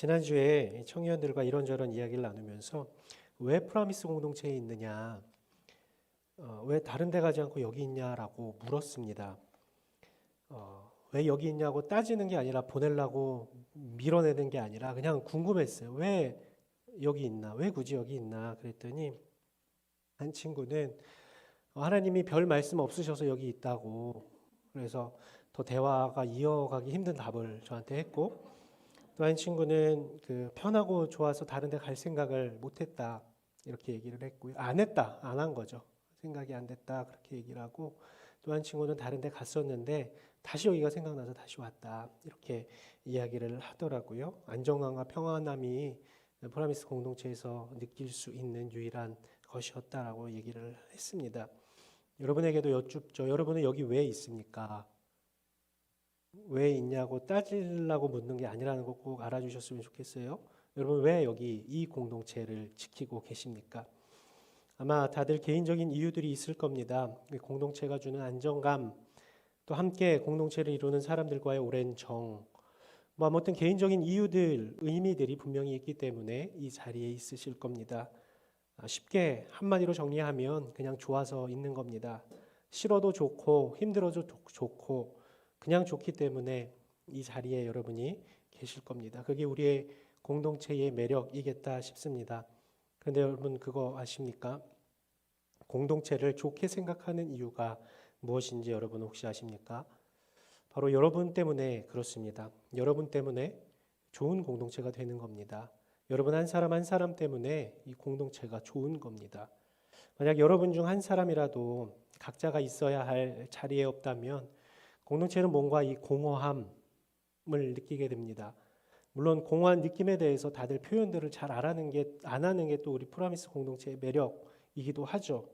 지난주에 청년들과 이런저런 이야기를 나누면서 왜 프라미스 공동체에 있느냐, 왜 다른 데 가지 않고 여기 있냐라고 물었습니다. 왜 여기 있냐고 따지는 게 아니라 보내려고 밀어내는 게 아니라 그냥 궁금했어요. 왜 여기 있나? 왜 굳이 여기 있나? 그랬더니 한 친구는 하나님이 별 말씀 없으셔서 여기 있다고, 그래서 더 대화가 이어가기 힘든 답을 저한테 했고, 또 한 친구는 편하고 좋아서 다른 데 갈 생각을 못 했다, 이렇게 얘기를 했고요. 안 했다, 안 한 거죠. 생각이 안 됐다, 그렇게 얘기를 하고, 또 한 친구는 다른 데 갔었는데 다시 여기가 생각나서 다시 왔다, 이렇게 이야기를 하더라고요. 안정감과 평안함이 프라미스 공동체에서 느낄 수 있는 유일한 것이었다라고 얘기를 했습니다. 여러분에게도 여쭙죠. 여러분은 여기 왜 있습니까? 왜 있냐고 따지려고 묻는 게 아니라는 거 꼭 알아주셨으면 좋겠어요. 여러분, 왜 여기 이 공동체를 지키고 계십니까? 아마 다들 개인적인 이유들이 있을 겁니다. 공동체가 주는 안정감, 또 함께 공동체를 이루는 사람들과의 오랜 정, 아무튼 개인적인 이유들, 의미들이 분명히 있기 때문에 이 자리에 있으실 겁니다. 쉽게 한마디로 정리하면 그냥 좋아서 있는 겁니다. 싫어도 좋고 힘들어도 좋고 그냥 좋기 때문에 이 자리에 여러분이 계실 겁니다. 그게 우리의 공동체의 매력이겠다 싶습니다. 그런데 여러분, 그거 아십니까? 공동체를 좋게 생각하는 이유가 무엇인지 여러분 혹시 아십니까? 바로 여러분 때문에 그렇습니다. 여러분 때문에 좋은 공동체가 되는 겁니다. 여러분 한 사람 한 사람 때문에 이 공동체가 좋은 겁니다. 만약 여러분 중 한 사람이라도 각자가 있어야 할 자리에 없다면 공동체는 뭔가 이 공허함을 느끼게 됩니다. 물론 공허한 느낌에 대해서 다들 표현들을 잘 안 하는 게 또 우리 프라미스 공동체의 매력이기도 하죠.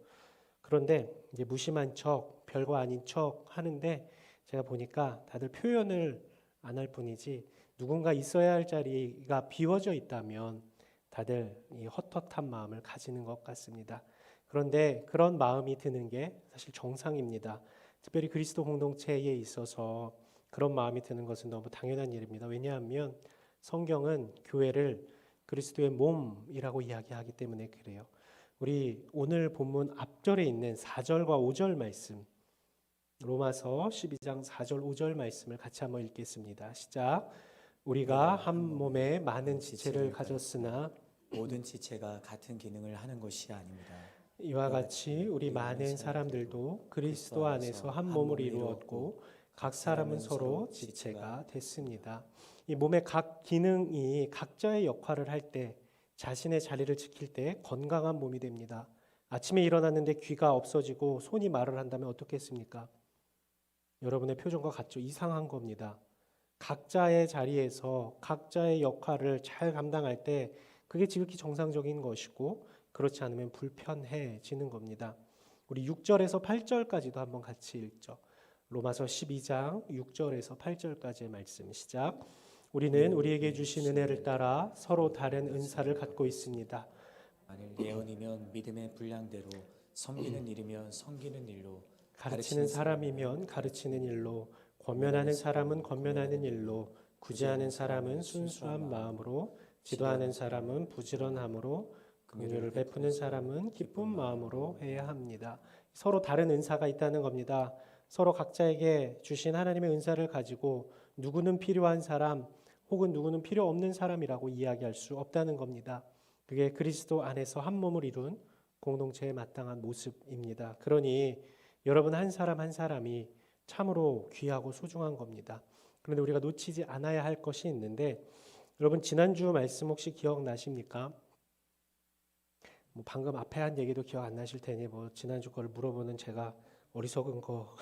그런데 이제 무심한 척, 별거 아닌 척 하는데 제가 보니까 다들 표현을 안 할 뿐이지 누군가 있어야 할 자리가 비워져 있다면 다들 이 헛헛한 마음을 가지는 것 같습니다. 그런데 그런 마음이 드는 게 사실 정상입니다. 특별히 그리스도 공동체에 있어서 그런 마음이 드는 것은 너무 당연한 일입니다. 왜냐하면 성경은 교회를 그리스도의 몸이라고 이야기하기 때문에 그래요. 우리 오늘 본문 앞절에 있는 4절과 5절 말씀, 로마서 12장 4절 5절 말씀을 같이 한번 읽겠습니다. 시작. 우리가 한 몸에 많은 지체를 가졌으나 모든 지체가 같은 기능을 하는 것이 아닙니다. 이와 같이 우리 많은 사람들도 그리스도 안에서 한 몸을 이루었고 각 사람은 서로 지체가 됐습니다. 이 몸의 각 기능이 각자의 역할을 할 때, 자신의 자리를 지킬 때 건강한 몸이 됩니다. 아침에 일어났는데 귀가 없어지고 손이 말을 한다면 어떻겠습니까? 여러분의 표정과 같죠? 이상한 겁니다. 각자의 자리에서 각자의 역할을 잘 감당할 때 그게 지극히 정상적인 것이고, 그렇지 않으면 불편해지는 겁니다. 우리 6절에서 8절까지도 한번 같이 읽죠. 로마서 12장 6절에서 8절까지의 말씀 시작. 우리는 우리에게 주신 은혜를 따라 서로 다른 은사를 갖고 있습니다. 만일 예언이면 믿음의 분량대로, 섬기는 일이면 섬기는 일로, 가르치는 사람이면 가르치는 일로, 권면하는 사람은 권면하는 일로, 구제하는 사람은 순수한 마음으로, 지도하는 사람은 부지런함으로, 긍휼을 베푸는 사람은 기쁜 마음으로 해야 합니다. 서로 다른 은사가 있다는 겁니다. 서로 각자에게 주신 하나님의 은사를 가지고 누구는 필요한 사람 혹은 누구는 필요 없는 사람이라고 이야기할 수 없다는 겁니다. 그게 그리스도 안에서 한 몸을 이룬 공동체에 마땅한 모습입니다. 그러니 여러분 한 사람 한 사람이 참으로 귀하고 소중한 겁니다. 그런데 우리가 놓치지 않아야 할 것이 있는데, 여러분 지난주 말씀 혹시 기억나십니까? 방금 앞에 한 얘기도 기억 안 나실 테니 지난주 걸 물어보는 제가 어리석은 거.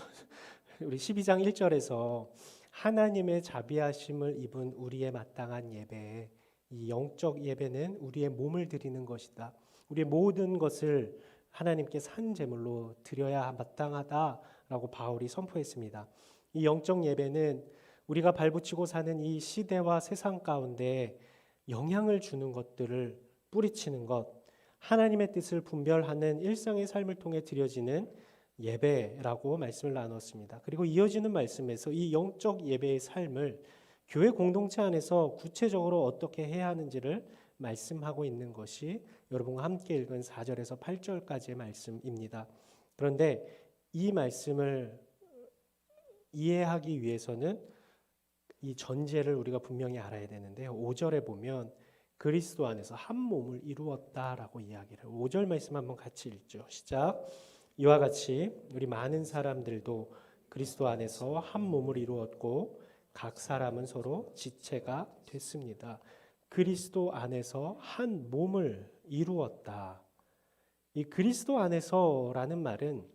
우리 12장 1절에서 하나님의 자비하심을 입은 우리의 마땅한 예배, 이 영적 예배는 우리의 몸을 드리는 것이다. 우리의 모든 것을 하나님께 산 제물로 드려야 마땅하다라고 바울이 선포했습니다. 이 영적 예배는 우리가 발붙이고 사는 이 시대와 세상 가운데 영향을 주는 것들을 뿌리치는 것, 하나님의 뜻을 분별하는 일상의 삶을 통해 드려지는 예배라고 말씀을 나눴습니다. 그리고 이어지는 말씀에서 이 영적 예배의 삶을 교회 공동체 안에서 구체적으로 어떻게 해야 하는지를 말씀하고 있는 것이 여러분과 함께 읽은 4절에서 8절까지의 말씀입니다. 그런데 이 말씀을 이해하기 위해서는 이 전제를 우리가 분명히 알아야 되는데요. 5절에 보면 그리스도 안에서 한 몸을 이루었다라고 이야기를 5절 말씀 한번 같이 읽죠. 시작. 이와 같이 우리 많은 사람들도 그리스도 안에서 한 몸을 이루었고 각 사람은 서로 지체가 됐습니다. 그리스도 안에서 한 몸을 이루었다. 이 그리스도 안에서라는 말은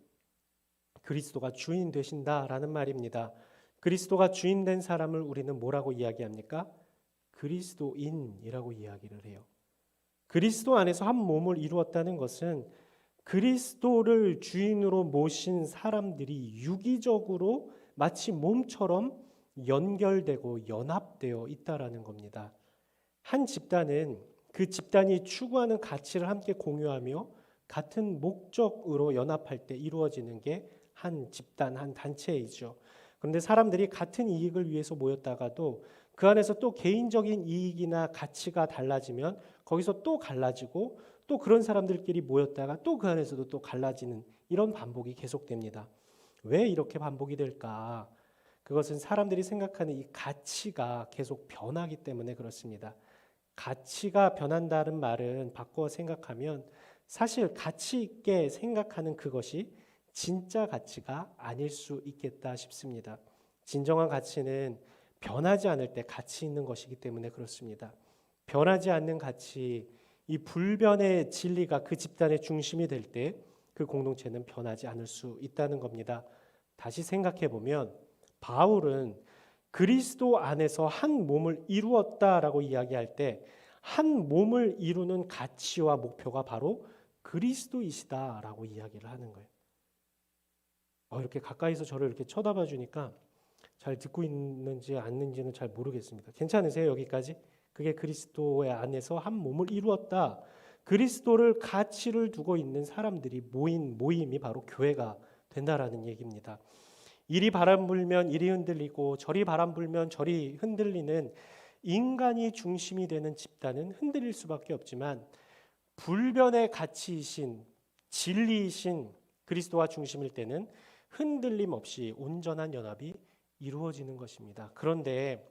그리스도가 주인 되신다라는 말입니다. 그리스도가 주인 된 사람을 우리는 뭐라고 이야기합니까? 그리스도인이라고 이야기를 해요. 그리스도 안에서 한 몸을 이루었다는 것은 그리스도를 주인으로 모신 사람들이 유기적으로 마치 몸처럼 연결되고 연합되어 있다라는 겁니다. 한 집단은 그 집단이 추구하는 가치를 함께 공유하며 같은 목적으로 연합할 때 이루어지는 게 한 집단, 한 단체이죠. 그런데 사람들이 같은 이익을 위해서 모였다가도 그 안에서 또 개인적인 이익이나 가치가 달라지면 거기서 또 갈라지고 또 그런 사람들끼리 모였다가 또 그 안에서도 또 갈라지는 이런 반복이 계속됩니다. 왜 이렇게 반복이 될까? 그것은 사람들이 생각하는 이 가치가 계속 변하기 때문에 그렇습니다. 가치가 변한다는 말은 바꿔 생각하면 사실 가치 있게 생각하는 그것이 진짜 가치가 아닐 수 있겠다 싶습니다. 진정한 가치는 변하지 않을 때 가치 있는 것이기 때문에 그렇습니다. 변하지 않는 가치, 이 불변의 진리가 그 집단의 중심이 될 때 그 공동체는 변하지 않을 수 있다는 겁니다. 다시 생각해 보면 바울은 그리스도 안에서 한 몸을 이루었다라고 이야기할 때 한 몸을 이루는 가치와 목표가 바로 그리스도이시다라고 이야기를 하는 거예요. 이렇게 가까이서 저를 이렇게 쳐다봐 주니까 잘 듣고 있는지 않는지는 잘 모르겠습니다. 괜찮으세요? 여기까지? 그게 그리스도의 안에서 한 몸을 이루었다. 그리스도를 가치를 두고 있는 사람들이 모인 모임이 바로 교회가 된다라는 얘기입니다. 이리 바람 불면 이리 흔들리고 저리 바람 불면 저리 흔들리는 인간이 중심이 되는 집단은 흔들릴 수밖에 없지만 불변의 가치이신 진리이신 그리스도와 중심일 때는 흔들림 없이 온전한 연합이 이루어지는 것입니다. 그런데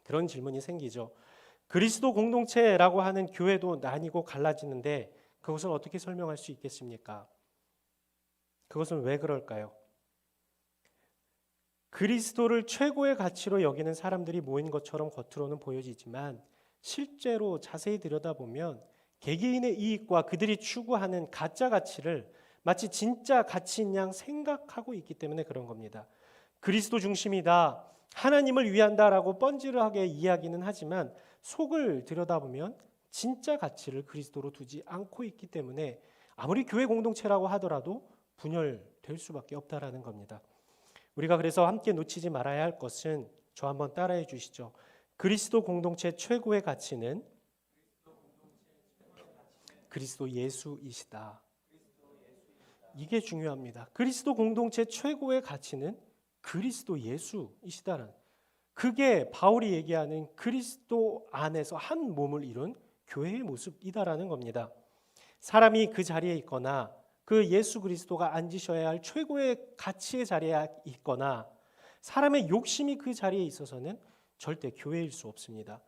그런 질문이 생기죠. 그리스도 공동체라고 하는 교회도 나뉘고 갈라지는데 그것을 어떻게 설명할 수 있겠습니까? 그것은 왜 그럴까요? 그리스도를 최고의 가치로 여기는 사람들이 모인 것처럼 겉으로는 보여지지만 실제로 자세히 들여다보면 개개인의 이익과 그들이 추구하는 가짜 가치를 마치 진짜 가치인 양 생각하고 있기 때문에 그런 겁니다. 그리스도 중심이다, 하나님을 위한다라고 뻔질하게 이야기는 하지만 속을 들여다보면 진짜 가치를 그리스도로 두지 않고 있기 때문에 아무리 교회 공동체라고 하더라도 분열될 수밖에 없다라는 겁니다. 우리가 그래서 함께 놓치지 말아야 할 것은 저 한번 따라해 주시죠. 그리스도 공동체 최고의 가치는 그리스도 예수이시다. 이게 중요합니다. 그리스도 공동체 최고의 가치는 그리스도 예수이시다는, 그게 바울이 얘기하는 그리스도 안에서 한 몸을 이룬 교회의 모습이다라는 겁니다. 사람이 그 자리에 있거나 그 예수 그리스도가 앉으셔야 할 최고의 가치의 자리에 있거나 사람의 욕심이 그 자리에 있어서는 절대 교회일 수 없습니다.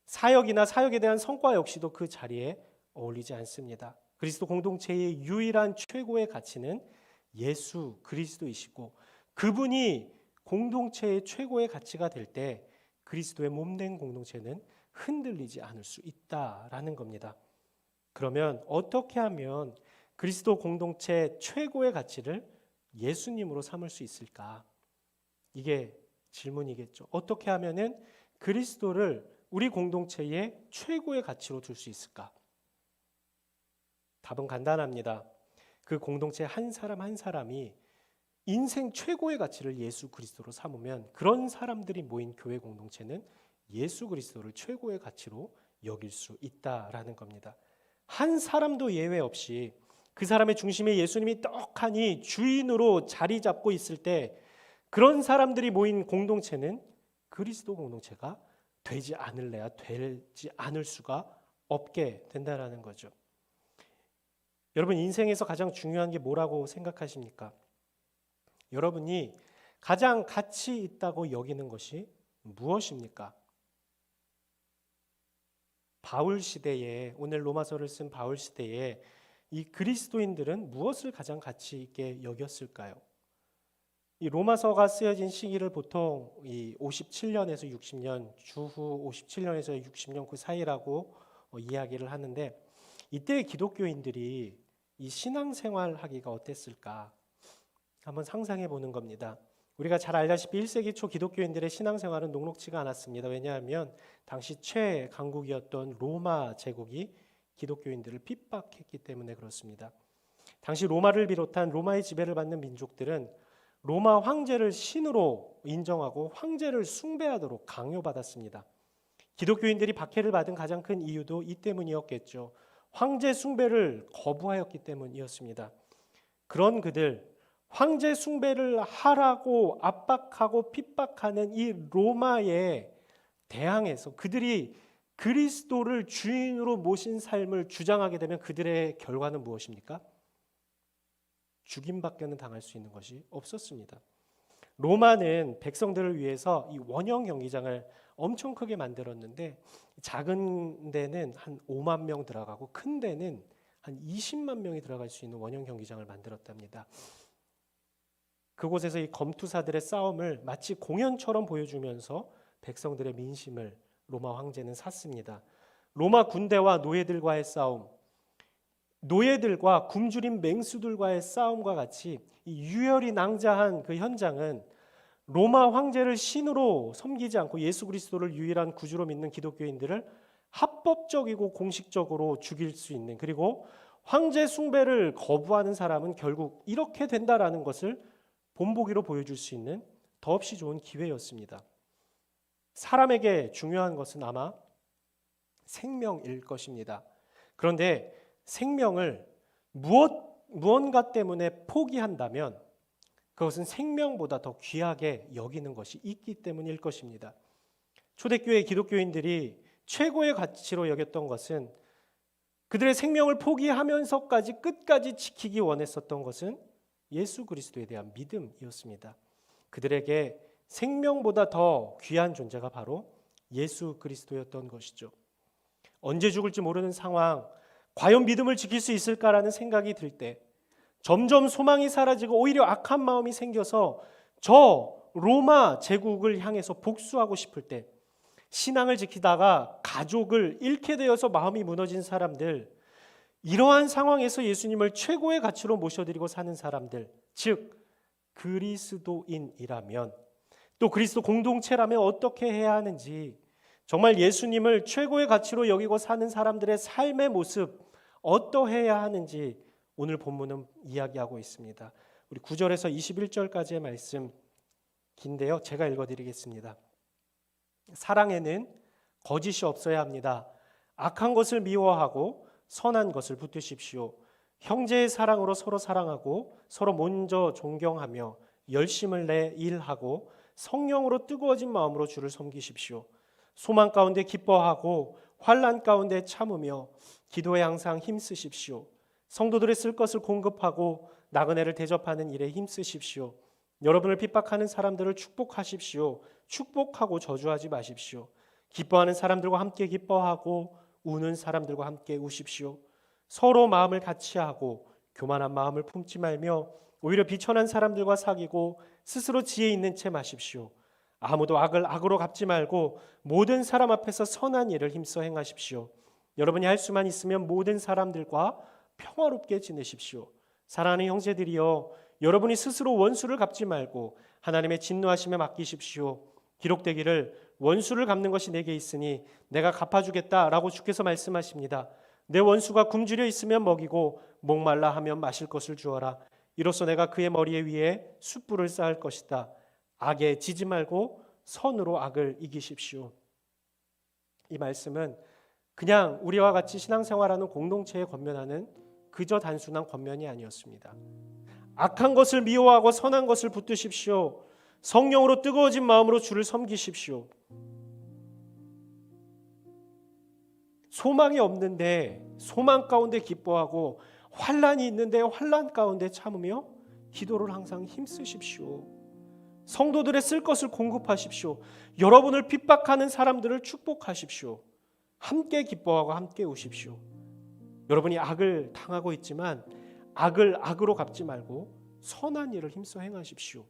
사역이나 사역에 대한 성과 역시도 그 자리에 어울리지 않습니다. 그리스도 공동체의 유일한 최고의 가치는 예수 그리스도이시고 그분이 공동체의 최고의 가치가 될 때 그리스도의 몸된 공동체는 흔들리지 않을 수 있다라는 겁니다. 그러면 어떻게 하면 그리스도 공동체 최고의 가치를 예수님으로 삼을 수 있을까? 이게 질문이겠죠. 어떻게 하면은 그리스도를 우리 공동체의 최고의 가치로 둘 수 있을까? 답은 간단합니다. 그 공동체 한 사람 한 사람이 인생 최고의 가치를 예수 그리스도로 삼으면 그런 사람들이 모인 교회 공동체는 예수 그리스도를 최고의 가치로 여길 수 있다라는 겁니다. 한 사람도 예외 없이 그 사람의 중심에 예수님이 떡하니 주인으로 자리 잡고 있을 때 그런 사람들이 모인 공동체는 그리스도 공동체가 되지 않을래야 되지 않을 수가 없게 된다라는 거죠. 여러분, 인생에서 가장 중요한 게 뭐라고 생각하십니까? 여러분이 가장 가치 있다고 여기는 것이 무엇입니까? 바울 시대에, 오늘 로마서를 쓴 바울 시대에 이 그리스도인들은 무엇을 가장 가치 있게 여겼을까요? 이 로마서가 쓰여진 시기를 보통 이 57년에서 60년, 주후 57년에서 60년 그 사이라고 이야기를 하는데, 이때 기독교인들이 이 신앙생활 하기가 어땠을까 한번 상상해 보는 겁니다. 우리가 잘 알다시피 1세기 초 기독교인들의 신앙생활은 녹록지가 않았습니다. 왜냐하면 당시 최강국이었던 로마 제국이 기독교인들을 핍박했기 때문에 그렇습니다. 당시 로마를 비롯한 로마의 지배를 받는 민족들은 로마 황제를 신으로 인정하고 황제를 숭배하도록 강요받았습니다. 기독교인들이 박해를 받은 가장 큰 이유도 이 때문이었겠죠. 황제 숭배를 거부하였기 때문이었습니다. 그런 그들, 황제 숭배를 하라고 압박하고 핍박하는 이 로마에 대항해서 그들이 그리스도를 주인으로 모신 삶을 주장하게 되면 그들의 결과는 무엇입니까? 죽임밖에는 당할 수 있는 것이 없었습니다. 로마는 백성들을 위해서 이 원형 경기장을 엄청 크게 만들었는데, 작은 데는 한 5만 명 들어가고 큰 데는 한 20만 명이 들어갈 수 있는 원형 경기장을 만들었답니다. 그곳에서 이 검투사들의 싸움을 마치 공연처럼 보여주면서 백성들의 민심을 로마 황제는 샀습니다. 로마 군대와 노예들과의 싸움, 노예들과 굶주린 맹수들과의 싸움과 같이 이 유혈이 낭자한 그 현장은 로마 황제를 신으로 섬기지 않고 예수 그리스도를 유일한 구주로 믿는 기독교인들을 합법적이고 공식적으로 죽일 수 있는, 그리고 황제 숭배를 거부하는 사람은 결국 이렇게 된다라는 것을 본보기로 보여줄 수 있는 더없이 좋은 기회였습니다. 사람에게 중요한 것은 아마 생명일 것입니다. 그런데 생명을 무언가 때문에 포기한다면 그것은 생명보다 더 귀하게 여기는 것이 있기 때문일 것입니다. 초대교회 기독교인들이 최고의 가치로 여겼던 것은, 그들의 생명을 포기하면서까지 끝까지 지키기 원했었던 것은 예수 그리스도에 대한 믿음이었습니다. 그들에게 생명보다 더 귀한 존재가 바로 예수 그리스도였던 것이죠. 언제 죽을지 모르는 상황, 과연 믿음을 지킬 수 있을까라는 생각이 들 때, 점점 소망이 사라지고 오히려 악한 마음이 생겨서 저 로마 제국을 향해서 복수하고 싶을 때, 신앙을 지키다가 가족을 잃게 되어서 마음이 무너진 사람들, 이러한 상황에서 예수님을 최고의 가치로 모셔드리고 사는 사람들, 즉 그리스도인이라면, 또 그리스도 공동체라면 어떻게 해야 하는지, 정말 예수님을 최고의 가치로 여기고 사는 사람들의 삶의 모습 어떠해야 하는지 오늘 본문은 이야기하고 있습니다. 우리 9절에서 21절까지의 말씀 긴데요, 제가 읽어드리겠습니다. 사랑에는 거짓이 없어야 합니다. 악한 것을 미워하고 선한 것을 붙드십시오. 형제의 사랑으로 서로 사랑하고 서로 먼저 존경하며 열심을 내 일하고 성령으로 뜨거워진 마음으로 주를 섬기십시오. 소망 가운데 기뻐하고 환난 가운데 참으며 기도에 항상 힘쓰십시오. 성도들의 쓸 것을 공급하고 나그네를 대접하는 일에 힘쓰십시오. 여러분을 핍박하는 사람들을 축복하십시오. 축복하고 저주하지 마십시오. 기뻐하는 사람들과 함께 기뻐하고 우는 사람들과 함께 우십시오. 서로 마음을 같이 하고 교만한 마음을 품지 말며 오히려 비천한 사람들과 사귀고 스스로 지혜 있는 채 마십시오. 아무도 악을 악으로 갚지 말고 모든 사람 앞에서 선한 일을 힘써 행하십시오. 여러분이 할 수만 있으면 모든 사람들과 평화롭게 지내십시오. 사랑하는 형제들이여, 여러분이 스스로 원수를 갚지 말고 하나님의 진노하심에 맡기십시오. 기록되기를 원수를 갚는 것이 내게 있으니 내가 갚아주겠다라고 주께서 말씀하십니다. 내 원수가 굶주려 있으면 먹이고 목말라 하면 마실 것을 주어라. 이로써 내가 그의 머리 위에 숯불을 쌓을 것이다. 악에 지지 말고 선으로 악을 이기십시오. 이 말씀은 그냥 우리와 같이 신앙생활하는 공동체에 권면하는 그저 단순한 권면이 아니었습니다. 악한 것을 미워하고 선한 것을 붙드십시오. 성령으로 뜨거워진 마음으로 주를 섬기십시오. 소망이 없는데 소망 가운데 기뻐하고 환난이 있는데 환난 가운데 참으며 기도를 항상 힘쓰십시오. 성도들의 쓸 것을 공급하십시오. 여러분을 핍박하는 사람들을 축복하십시오. 함께 기뻐하고 함께 우십시오. 여러분이 악을 당하고 있지만 악을 악으로 갚지 말고 선한 일을 힘써 행하십시오.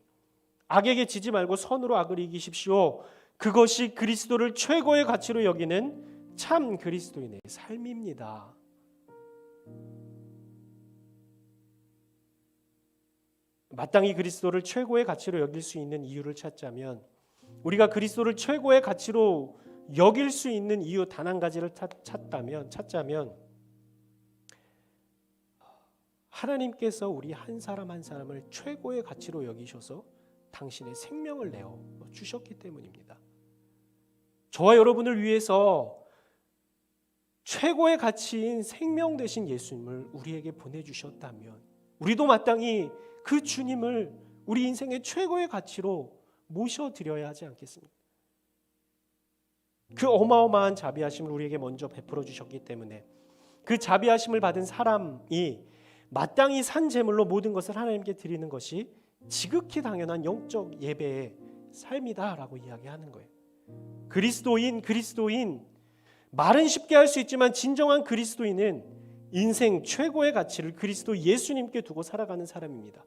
악에게 지지 말고 선으로 악을 이기십시오. 그것이 그리스도를 최고의 가치로 여기는 참 그리스도인의 삶입니다. 마땅히 그리스도를 최고의 가치로 여길 수 있는 이유를 찾자면, 우리가 그리스도를 최고의 가치로 여길 수 있는 이유 단 한 가지를 찾자면 하나님께서 우리 한 사람 한 사람을 최고의 가치로 여기셔서 당신의 생명을 내어 주셨기 때문입니다. 저와 여러분을 위해서 최고의 가치인 생명 되신 예수님을 우리에게 보내주셨다면 우리도 마땅히 그 주님을 우리 인생의 최고의 가치로 모셔드려야 하지 않겠습니까? 그 어마어마한 자비하심을 우리에게 먼저 베풀어 주셨기 때문에 그 자비하심을 받은 사람이 마땅히 산 제물로 모든 것을 하나님께 드리는 것이 지극히 당연한 영적 예배의 삶이다라고 이야기하는 거예요. 그리스도인 말은 쉽게 할 수 있지만 진정한 그리스도인은 인생 최고의 가치를 그리스도 예수님께 두고 살아가는 사람입니다.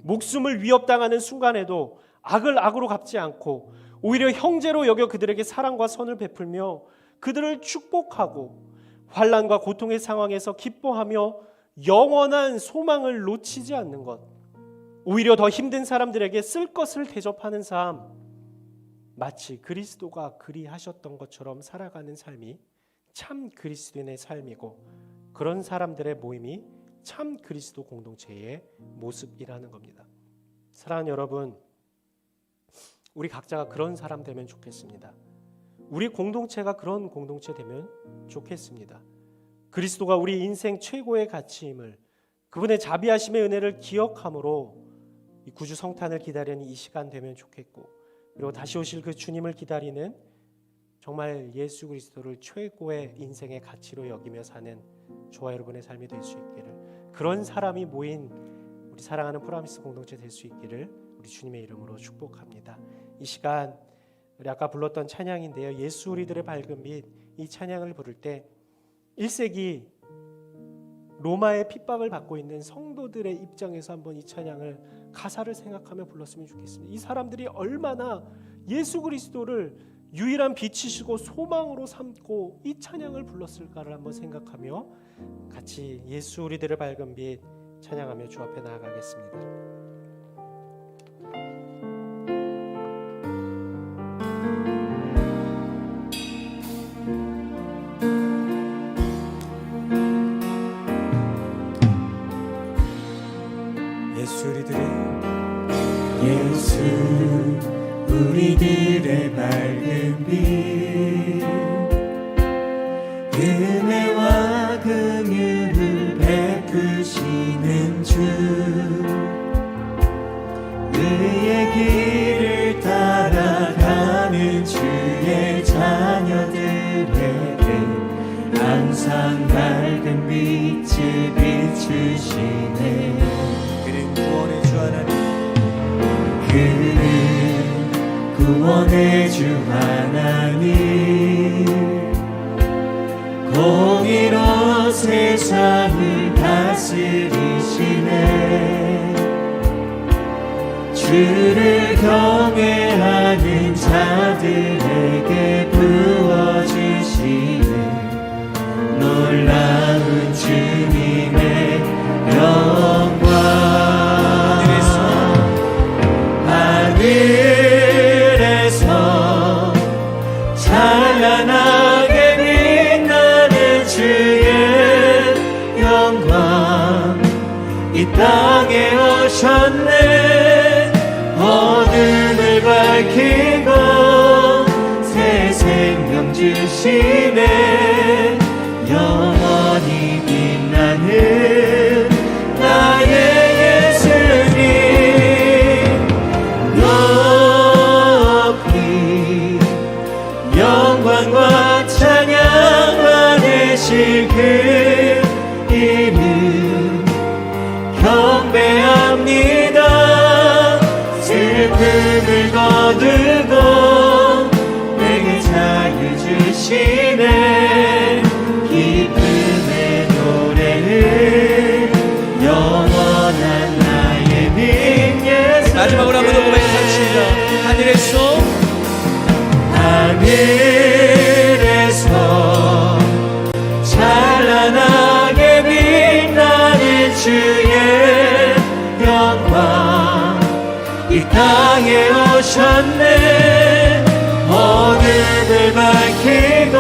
목숨을 위협당하는 순간에도 악을 악으로 갚지 않고 오히려 형제로 여겨 그들에게 사랑과 선을 베풀며 그들을 축복하고 환난과 고통의 상황에서 기뻐하며 영원한 소망을 놓치지 않는 것, 오히려 더 힘든 사람들에게 쓸 것을 대접하는 삶, 마치 그리스도가 그리하셨던 것처럼 살아가는 삶이 참 그리스도인의 삶이고, 그런 사람들의 모임이 참 그리스도 공동체의 모습이라는 겁니다. 사랑하는 여러분, 우리 각자가 그런 사람 되면 좋겠습니다. 우리 공동체가 그런 공동체 되면 좋겠습니다. 그리스도가 우리 인생 최고의 가치임을, 그분의 자비하심의 은혜를 기억함으로 이 구주 성탄을 기다리는 이 시간 되면 좋겠고, 그리고 다시 오실 그 주님을 기다리는 정말 예수 그리스도를 최고의 인생의 가치로 여기며 사는 저와 여러분의 삶이 될 수 있기를, 그런 사람이 모인 우리 사랑하는 프라미스 공동체 될 수 있기를 우리 주님의 이름으로 축복합니다. 이 시간 우리 아까 불렀던 찬양인데요, 예수 우리들의 밝은 빛, 이 찬양을 부를 때 1세기 로마의 핍박을 받고 있는 성도들의 입장에서 한번 이 찬양을 가사를 생각하며 불렀으면 좋겠습니다. 이 사람들이 얼마나 예수 그리스도를 유일한 빛이시고 소망으로 삼고 이 찬양을 불렀을까를 한번 생각하며 같이 예수 우리들의 밝은 빛 찬양하며 주 앞에 나아가겠습니다. 예수 우리들의 밝은 빛, 은혜와 긍휼을 베푸시는 주, 의의 길을 따라가는 주의 자녀들에게 항상 밝은 빛을 비추시네. 그는 구원의 주 하나님, 그는 구원의 주 하나님, 공의로 세상을 다스리시네. 주를 경외하는 자들에게 부어주시네. 놀라운 주님의 영광, 하늘에서 찬란하게 빛나는 주의 영광, 이 땅에 오셨네. 어둠을 밝히고 새 생명 주시네. 영원히 빛나는 나의 예수님, 되실 그 이름 경배합니다. 슬픔을 거두고 내게 자유 주시네. 기쁨의 노래를 영원한 나의 민 예수. 마지막으로 한번 더 고백하겠습니다. 하늘에서 찬란하게 빛나는 주의 영광 이 땅에 오셨네. 어둠을 밝히고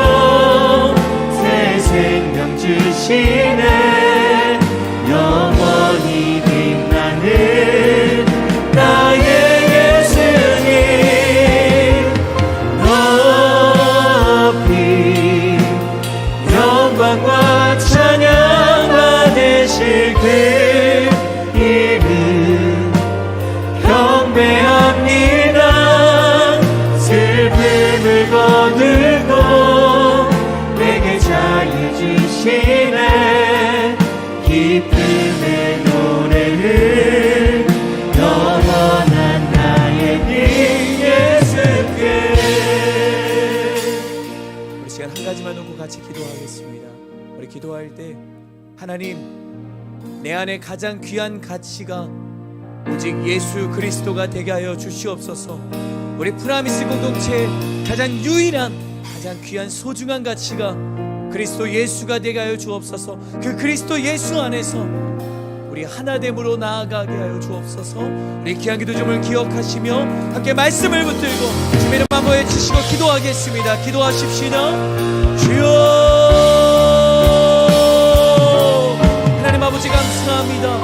새 생명 주시네. 영원히 빛나는 나의 예수님 높이 영광과 찬양 받으실 그 이름 경배합니다. 슬픔을 거두고 내게 자유 주시네. 기쁨의 노래를 영원한 나의 빈 예수께. 우리 시간 한 가지만 놓고 같이 기도하겠습니다. 우리 기도할 때 하나님, 내 안에 가장 귀한 가치가 오직 예수 그리스도가 되게 하여 주시옵소서. 우리 프라미스 공동체의 가장 유일한 가장 귀한 소중한 가치가 그리스도 예수가 되게 하여 주옵소서. 그 그리스도 예수 안에서 우리 하나됨으로 나아가게 하여 주옵소서. 우리 귀한 기도점을 기억하시며 함께 말씀을 붙들고 주의 이름 한번 외치시고 기도하겠습니다. 기도하십시다. 주여, 하나님 아버지 감사합니다.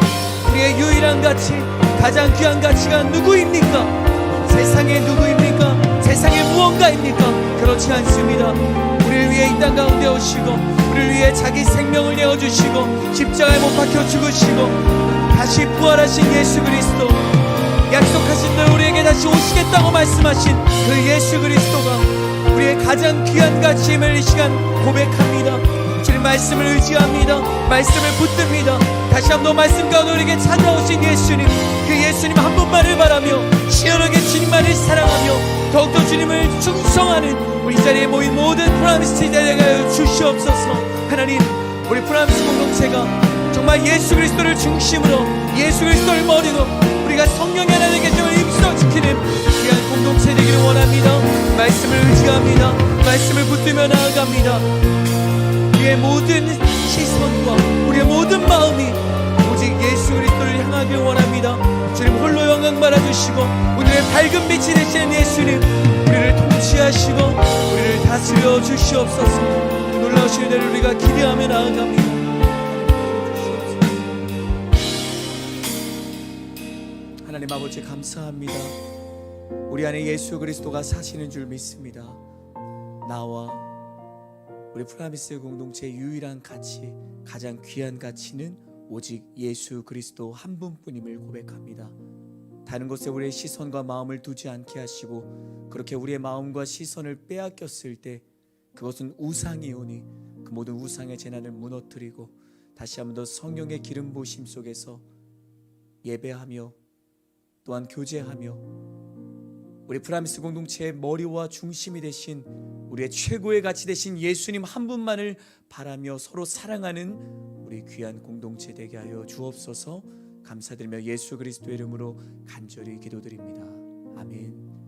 우리의 유일한 가치, 가장 귀한 가치가 누구입니까? 세상에 누구입니까? 세상에 무언가입니까? 그렇지 않습니다. 우리를 위해 이 땅 가운데 오시고 우리를 위해 자기 생명을 내어주시고 십자가에 못 박혀 죽으시고 다시 부활하신 예수 그리스도, 약속하신 대로 우리에게 다시 오시겠다고 말씀하신 그 예수 그리스도가 우리의 가장 귀한 가치임을 이 시간 고백합니다. 주님 말씀을 의지합니다. 말씀을 붙듭니다. 다시 한번 말씀 가운데 우리에게 찾아오신 예수님, 그 예수님 한 분만을 바라며 시원하게 주님만을 사랑하며 더욱더 주님을 충성하는 우리 자리에 모인 모든 프라미스 제자들에게 하여 주시옵소서. 하나님, 우리 프라미스 공동체가 정말 예수 그리스도를 중심으로, 예수 그리스도를 머리로 우리가 성령의 하나님의 계정을 임시로 지키는 귀한 공동체 되기를 원합니다. 말씀을 의지합니다. 말씀을 붙들며 나아갑니다. 우리의 모든 시선과 우리의 모든 마음이 오직 예수 그리스도를 향하길 원합니다. 주님 홀로 영광 받아주시고 오늘의 밝은 빛이 되시는 예수님, 우리를 통치하시고 우리를 다스려 주시옵소서. 놀라우신 은혜를 우리가 기대하며 나아갑니다. 하나님 아버지 감사합니다. 우리 안에 예수 그리스도가 사시는 줄 믿습니다. 나와 우리 프라미스 공동체의 유일한 가치, 가장 귀한 가치는 오직 예수 그리스도 한 분뿐임을 고백합니다. 다른 곳에 우리의 시선과 마음을 두지 않게 하시고 그렇게 우리의 마음과 시선을 빼앗겼을 때 그것은 우상이오니 그 모든 우상의 재난을 무너뜨리고 다시 한번 더 성령의 기름 부으심 속에서 예배하며 또한 교제하며 우리 프라미스 공동체의 머리와 중심이 되신 우리의 최고의 가치 되신 예수님 한 분만을 바라며 서로 사랑하는 우리 귀한 공동체 되게 하여 주옵소서. 감사드리며 예수 그리스도의 이름으로 간절히 기도드립니다. 아멘.